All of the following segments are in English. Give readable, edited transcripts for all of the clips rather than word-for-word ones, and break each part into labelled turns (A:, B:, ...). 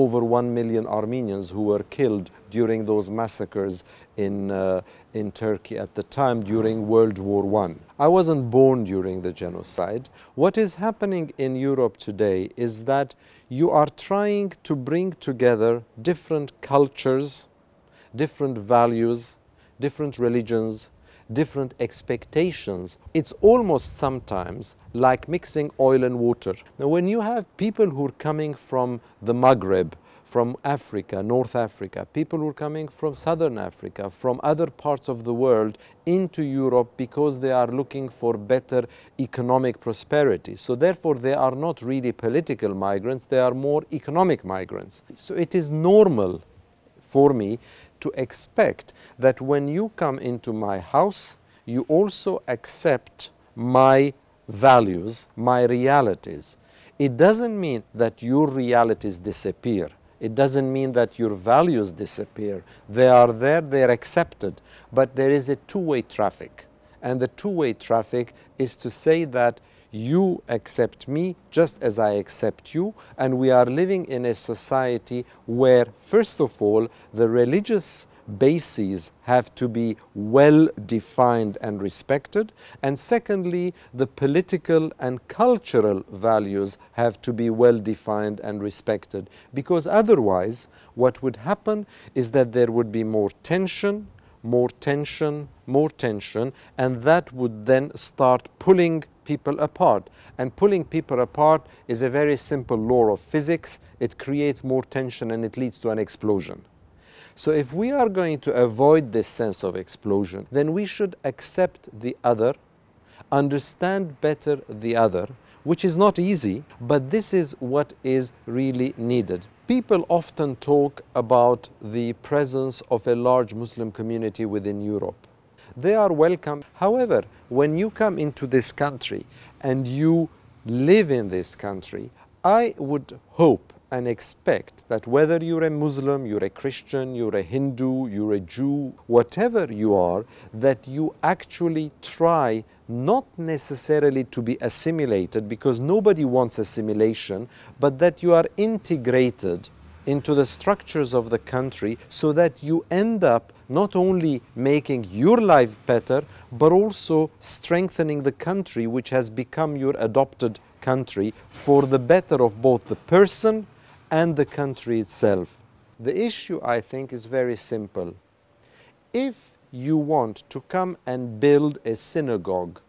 A: over 1 million Armenians who were killed during those massacres in Turkey at the time during World War I. I wasn't born during the genocide. What is happening in Europe today is that you are trying to bring together different cultures, different values, different religions, different expectations. It's almost sometimes like mixing oil and water. Now, when you have people who are coming from the Maghreb, from Africa, North Africa, people who are coming from Southern Africa, from other parts of the world into Europe because they are looking for better economic prosperity. So therefore, they are not really political migrants, they are more economic migrants. So it is normal for me to expect that when you come into my house, you also accept my values, my realities. It doesn't mean that your realities disappear. It doesn't mean that your values disappear. They are there, they are accepted, but there is a two-way traffic. And the two-way traffic is to say that you accept me just as I accept you, and we are living in a society where, first of all, the religious bases have to be well defined and respected, and secondly, the political and cultural values have to be well defined and respected, because otherwise what would happen is that there would be more tension, more tension, more tension, and that would then start pulling people apart. And pulling people apart is a very simple law of physics. It creates more tension and it leads to an explosion. So if we are going to avoid this sense of explosion, then we should accept the other, understand better the other, which is not easy, but this is what is really needed. People often talk about the presence of a large Muslim community within Europe. They are welcome. However, when you come into this country and you live in this country, I would hope and expect that whether you're a Muslim, you're a Christian, you're a Hindu, you're a Jew, whatever you are, that you actually try not necessarily to be assimilated, because nobody wants assimilation, but that you are integrated into the structures of the country so that you end up not only making your life better, but also strengthening the country which has become your adopted country for the better of both the person and the country itself. The issue, I think, is very simple. If you want to come and build a synagogue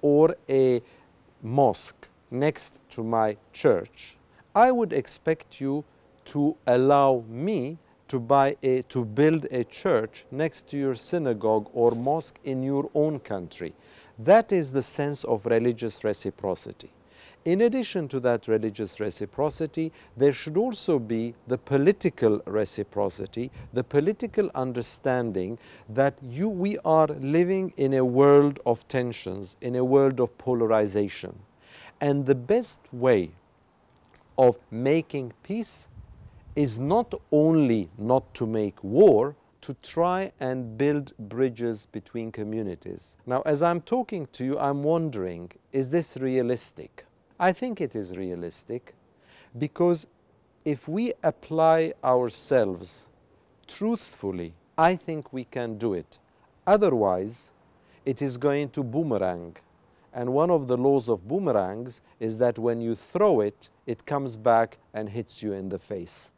A: or a mosque next to my church, I would expect you to allow me to build a church next to your synagogue or mosque in your own country. That is the sense of religious reciprocity. In addition to that religious reciprocity, there should also be the political reciprocity, the political understanding that we are living in a world of tensions, in a world of polarization. And the best way of making peace is not only not to make war, to try and build bridges between communities. Now, as I'm talking to you, I'm wondering, is this realistic? I think it is realistic, because if we apply ourselves truthfully, I think we can do it. Otherwise, it is going to boomerang. And one of the laws of boomerangs is that when you throw it, it comes back and hits you in the face.